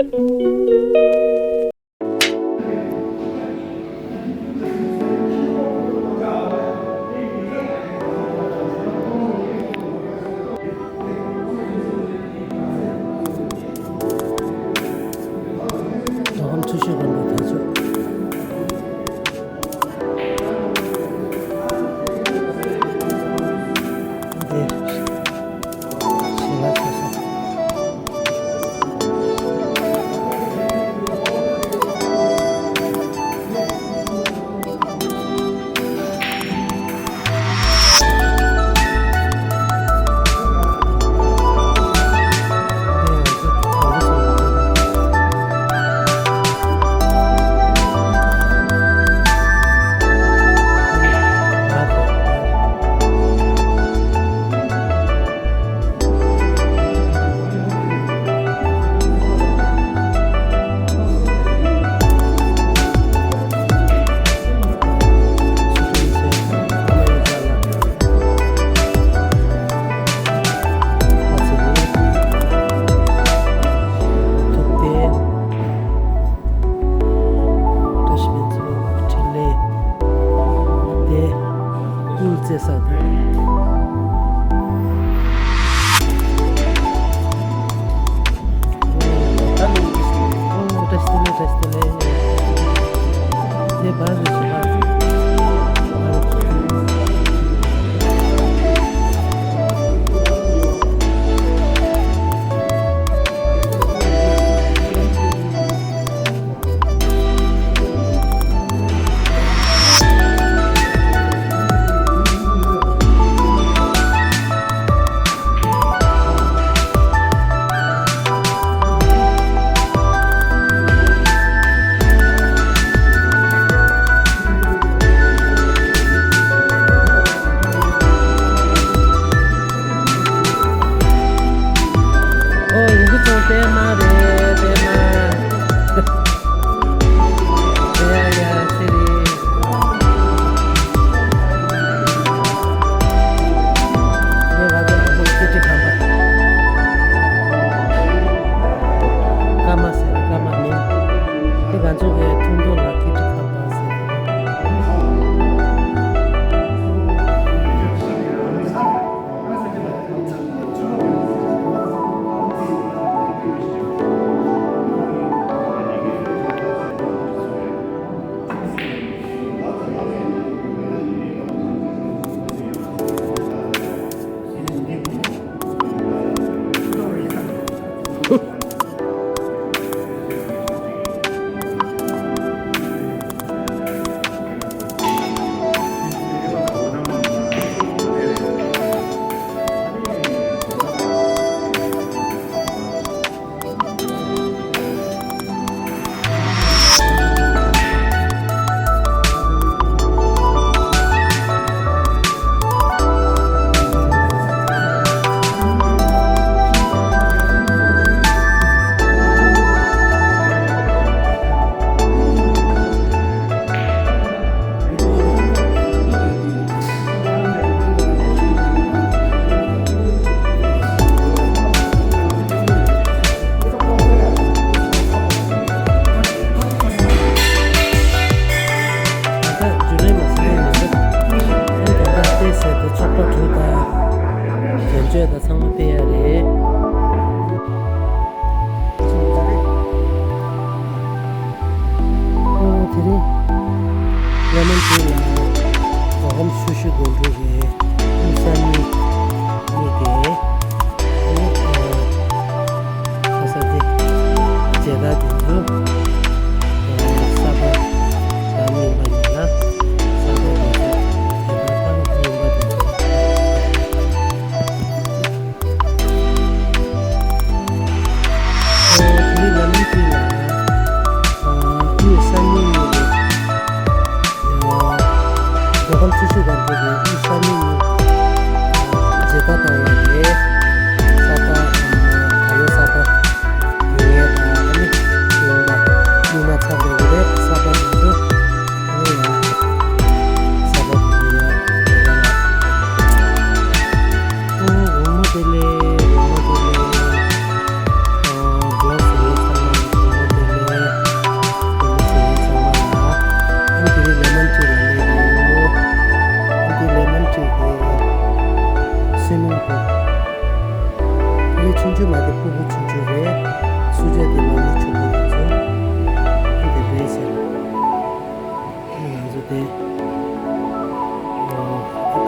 조금 2시간도 되죠. 네, 신라표사. 진주 마대 부부 진주에 수제대만 주문해서 근데 매세 그래서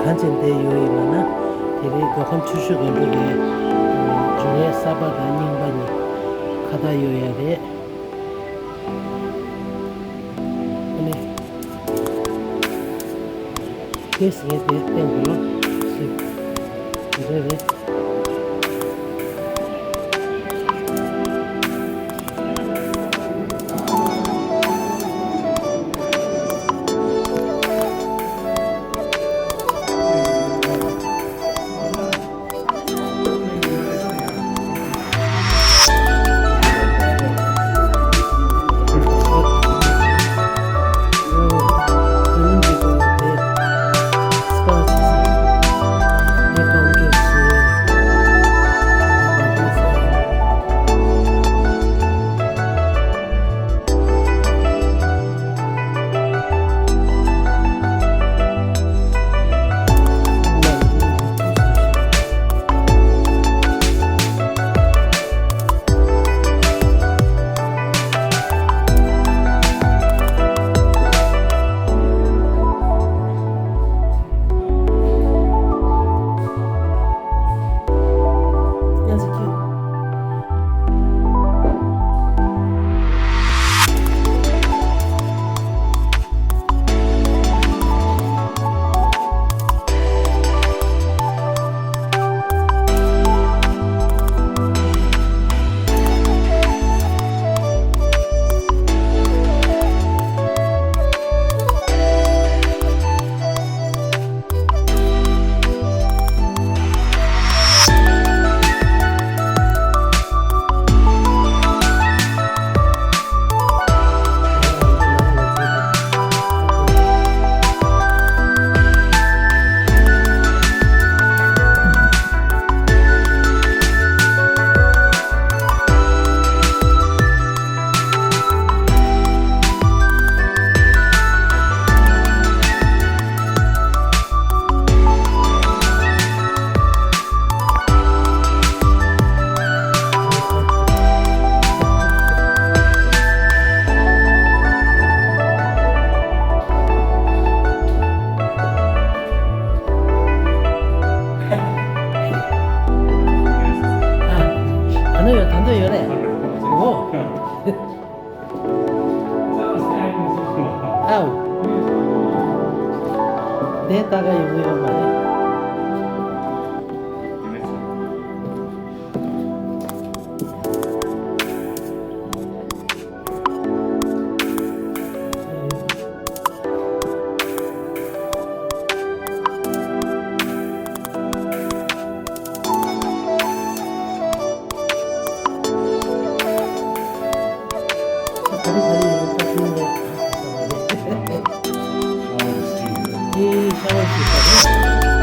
간전대 요이만은 되게 노함 추수건들에 중에 사바다 닝반이 가다 요야 돼 근데 계속에 된 걸로 이래 단어요, 단어 열해. 오. 아우. 내다가 여기가 말이야. 이 샤워할 수 있거든.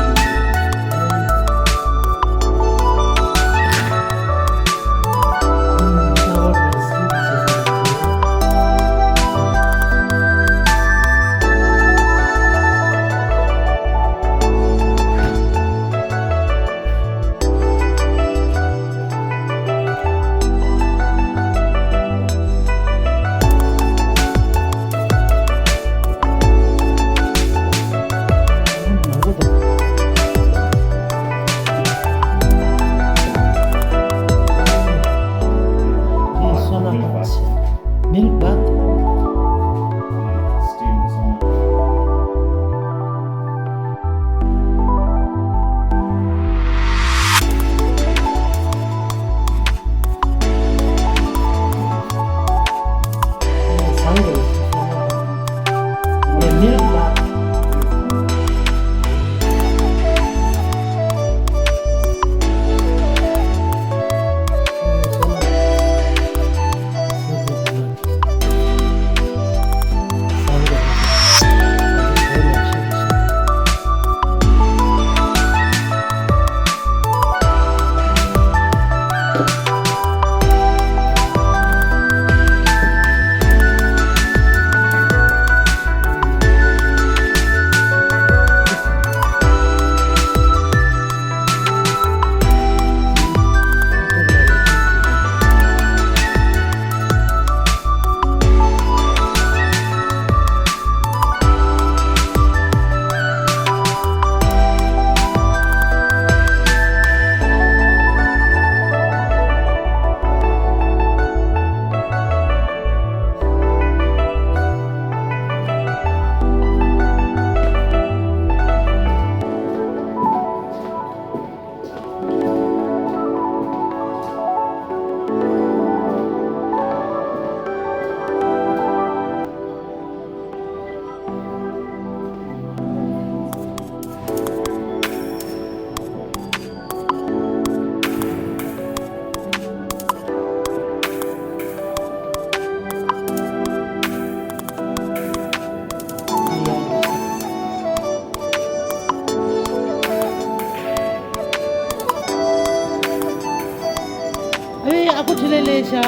에이 아쿠 칠레레샤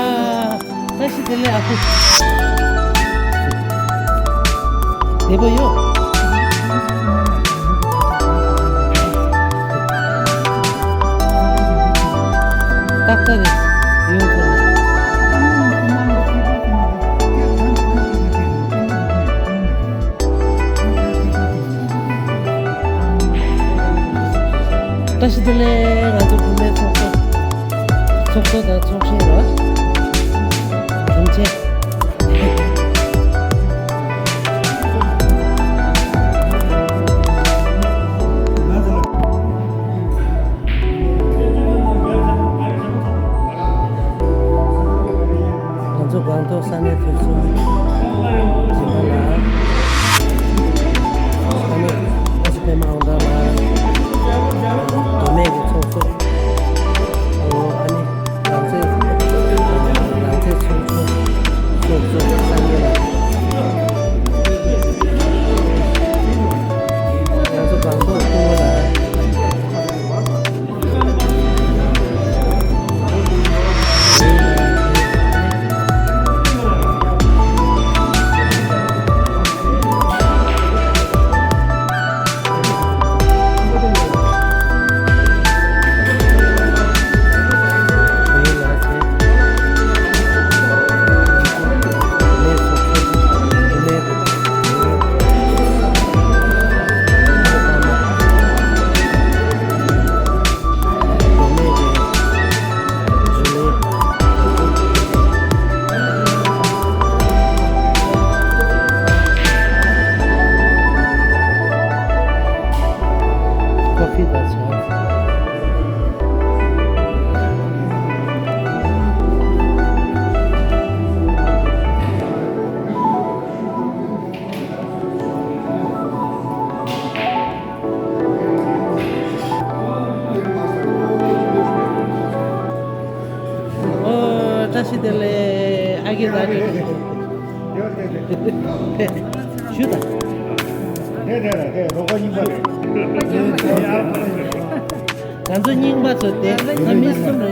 다시 들래 아쿠 대보요 딱딱해 이용권 다시 들래 가지고 보면 속도다 속신이라 중체 먼저 광도 산에 들수 지나라 산에 어스페 마운다마 도매기 총소 아니 랑세 총소 총소 산게라 그래서 광도 통화라 커피다 차 다시 들래 아기 다리 슈다 네, 너가 인간해. 간도 닝바 줬대 미스를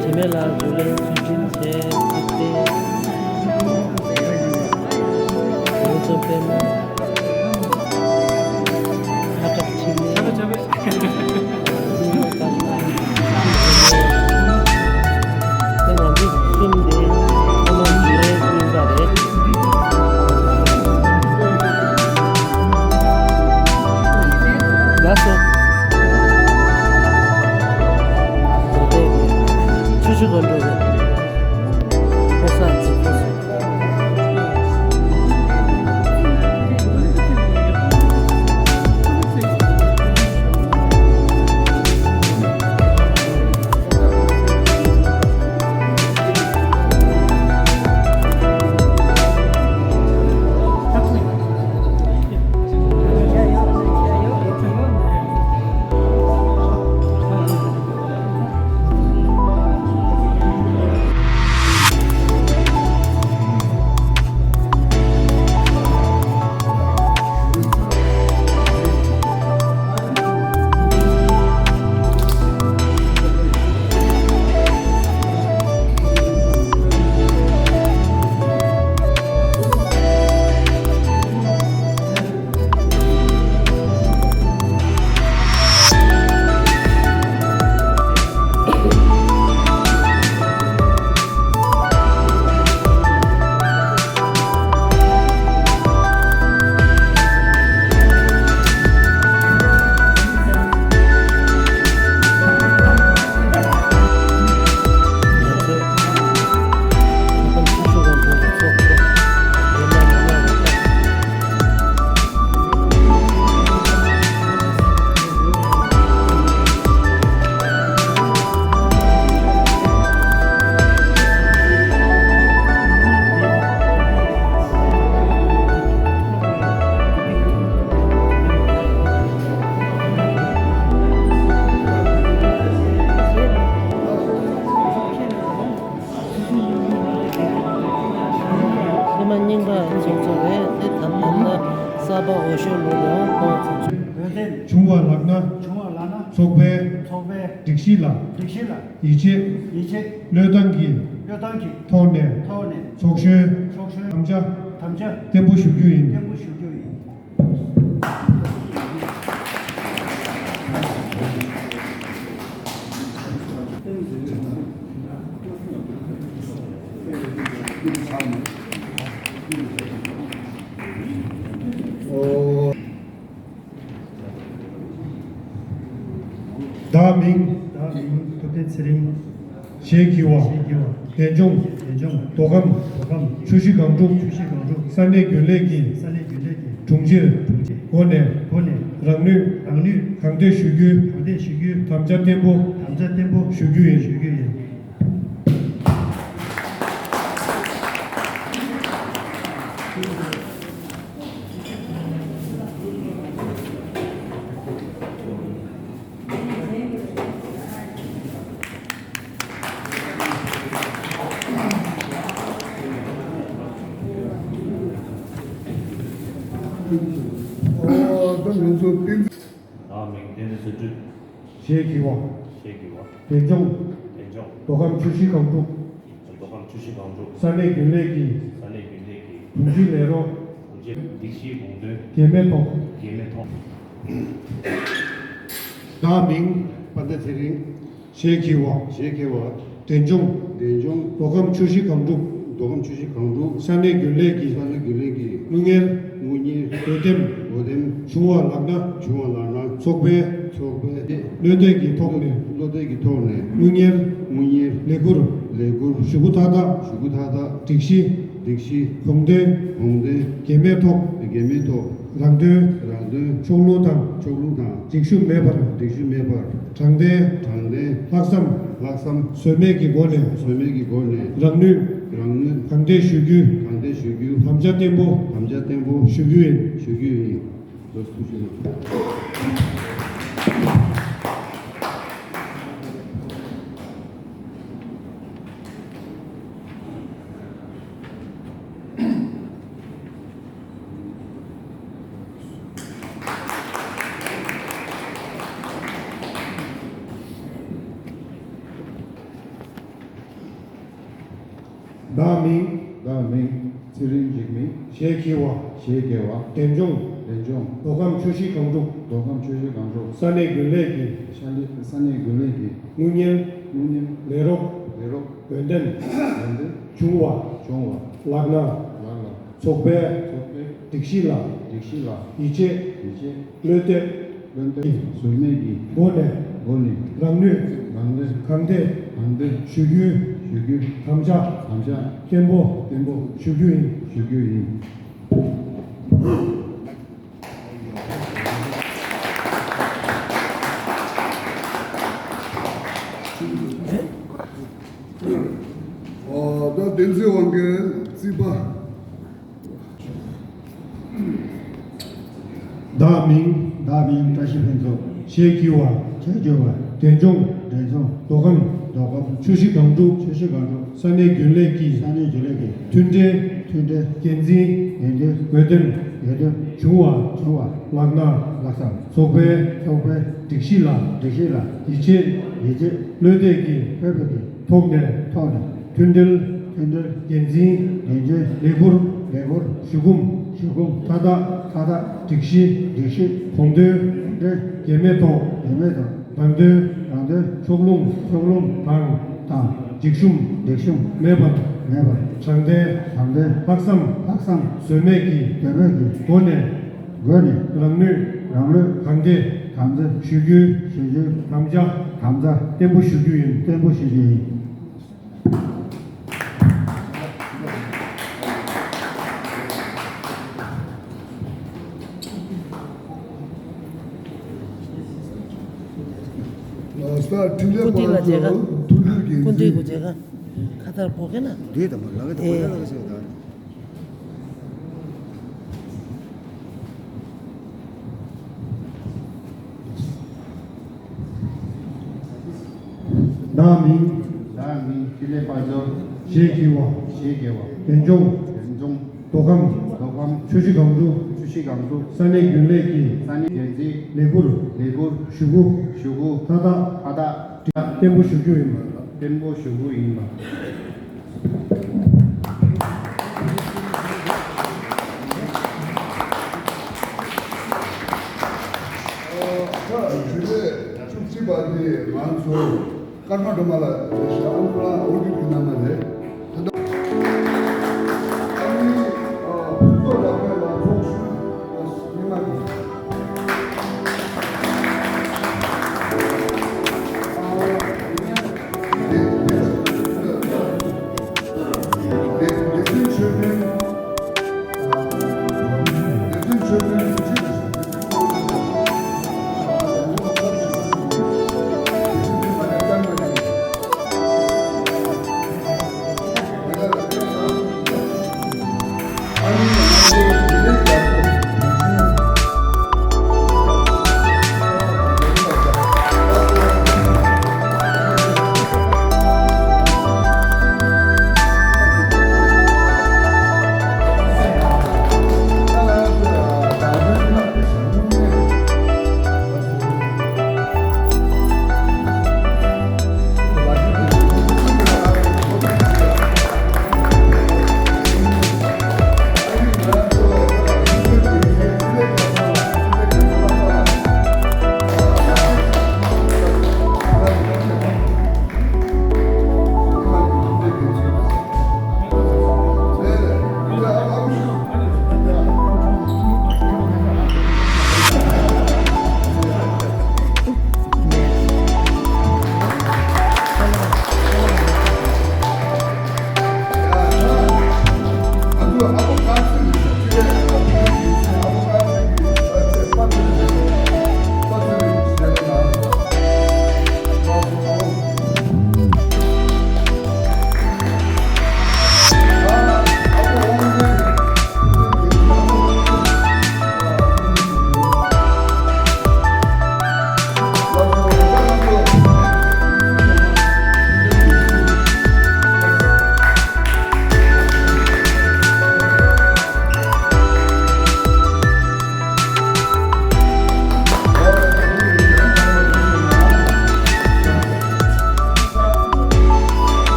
제멜라 줄레 수진세 그때 그래서 때문에 아깝지네 주주 건조대 보사지 보사 중화 락나 속배 소배 딕실라 딕실라 이제 이제 르단기 료단기 토네 타오네 속쉐 속쉐 감자 담자 템부 슈규인 tempo 슈교이 다밍 다음 도텐스링 셰기와 세기와 대종 대종 도감 도감 추시강중 주시강주 산내 균레기 산내 균레기 중질 원내 고네 랑류 랑류 강대 슈규 강대 슈규 담자 템부 담자 템포 슈규인 슈교이 다음에 대수주 셰기와 세기와 대종 대정 도감 추시강중 도감 주시 강조 산내 균레기 산내 균대기 중질내로 이제 닉시 공들 계매통 기회메토 다밍 반대테링 셰기와 세계와 대종 대종 도감 추시강중 도감 주식 강도 산내 균레기 산의 길레기 응엘 문이 ödem 오뎀 중화 락나 중앙라나 속배 소베 르데기 통네 로데기 토네 응엘 문이 레구르 레굴 슈구타다 슈구타다 딕시 딕시 홍대 홍대 게메톡 게메토 랑드 라드 총로당 초루다 직수 메바르 딕시 메바 장대 장대 학삼 락삼 쇠메기 고네 소메기 고네 랑류 그랑는 강대 슈규 강대 슈규 감자템보 감자 템보 슈규인 슈규이 도스투시 다밍 다음에 트링직미 셰기와 세계와 덴종 대종 도감 추시 강족 도감 주식 강조 산의 균레기 산의 글레기 응엘 문인 레록 내록 ödem 랜드 중화 종화 락나 랄라 속배 소페 딕실라 딕실라 이제 이제 르데 랜드 소메기 고네 고니 랑류 란드 강대 안드 슈규 슈규 감자 감자 템보 템보 슈규인 슈규이 다 델세 왕게 지바 다밍 다빈 다시 벤소 셰기와 제조와 덴종 대종 도감 도감 추시 강족 주식 강조 산의 균레기 산의 글레기 툰데 튜데 겐지 겐데 ödem 예드 중화 주와 락나 락삼 속배 소페 딕실라 딕실라 이제 이제 르데기 페베기 통네 토네 툰들 텐들 겐지 이제 레굴 레골 슈금 슈금 타다 타다 딕시 딕시 홍대 데 게메토 에메도 랑드 란드 총롱 총롱 당 당 직숨 딕슘 매번 네버 장대 상대 박삼 학상 쇠매기 페베기 고네 거니 랑류 랑르 강대 감자 슈규 시주 감자 감자 템보 슈규인 템보 시지 스타 틸레 군대가 제가 툴르기 군대고 제가 가다 보게나 뒤에다 말라가다 예. 올라가세요 다 나밍 다음이 필레 빠져 셰기와 세계와 덴종 연종 도감 도감 추시 강주 주시 강조 산의 균레기 산이 예지 레부르 레고 슈구 슈구 타다 하다 템부 슈규입니다. 덴보 슈구 인마 자, 주제 축지바디 만소 까르마도말라 샤안라 오디 피나마데 아니 북도라고 만소 니마기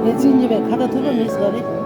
예진님의 가다 두번 미스거리.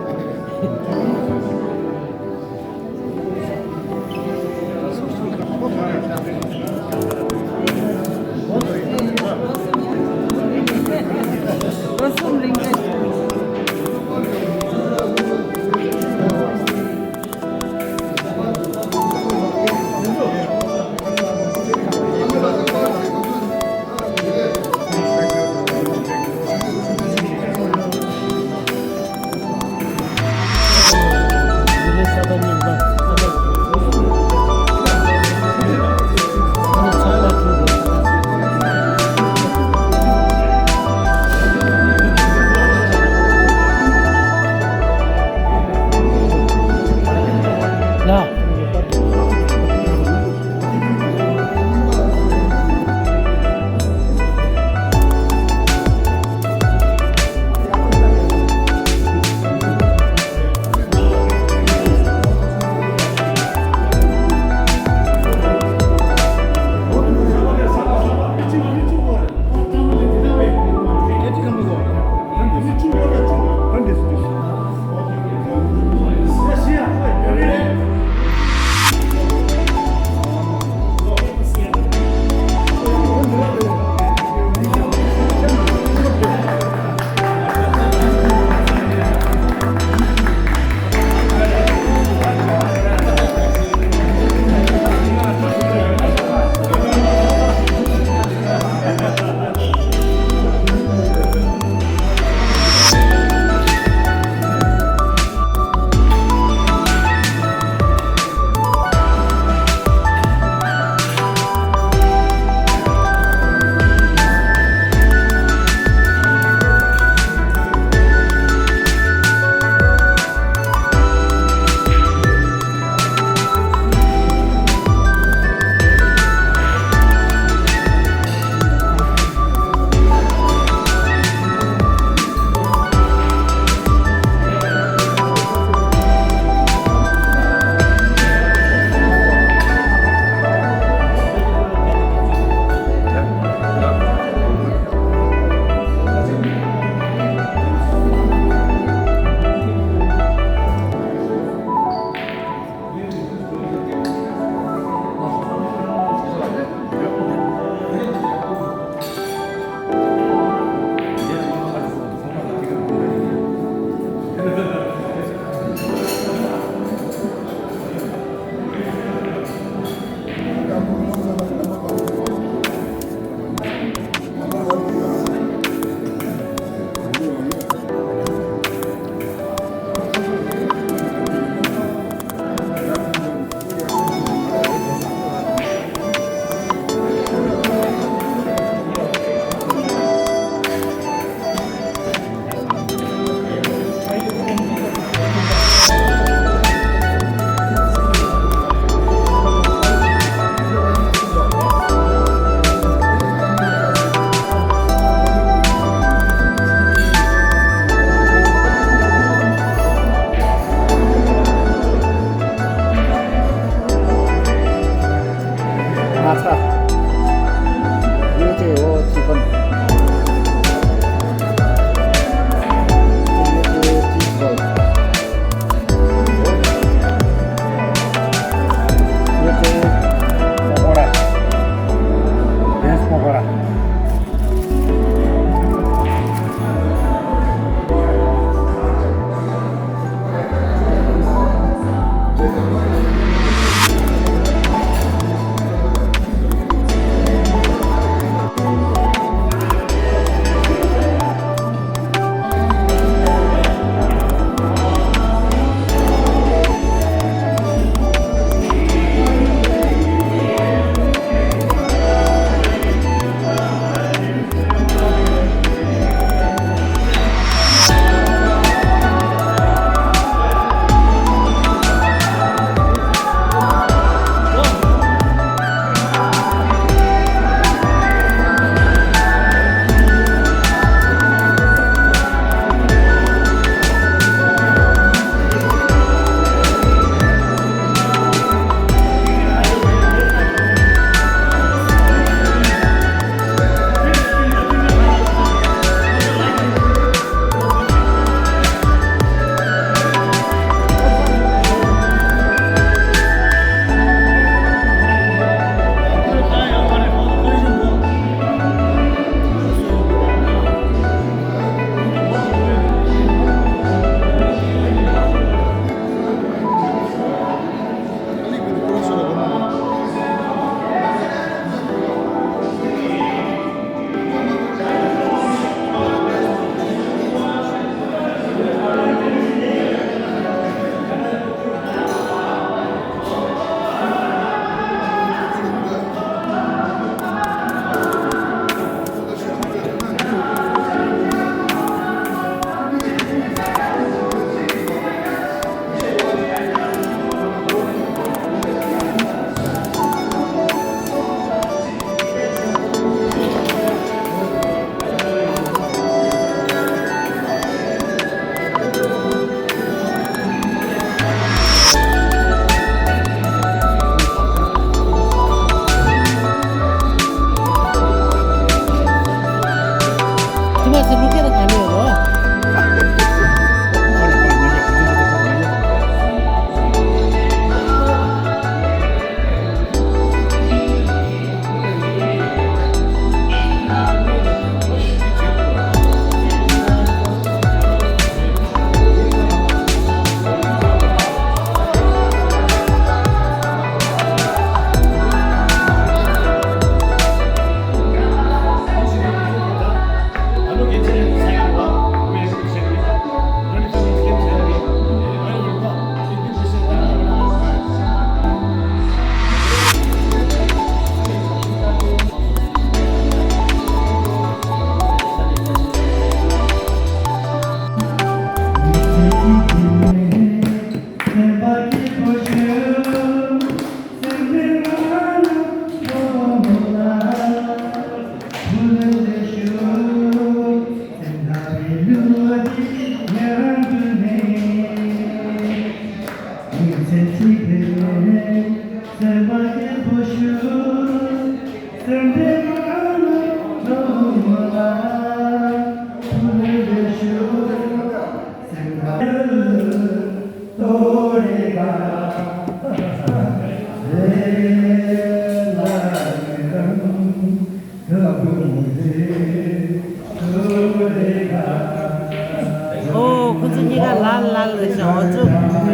不是你个蓝蓝的小猪，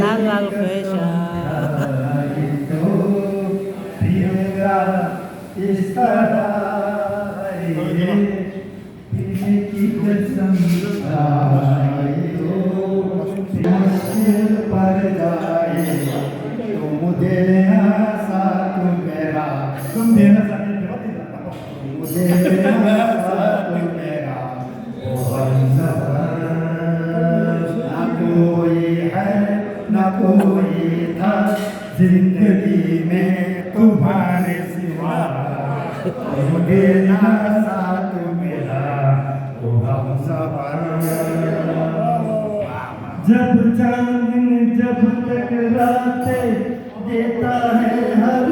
蓝蓝回家。 तुम देना साथ मेरा ओ हमसफर ना कोई है ना कोई था जिंदगी में तुम्हारे सिवा तुम देना साथ मेरा ओ हमसफर जब चांद जब तक रातें देता है हर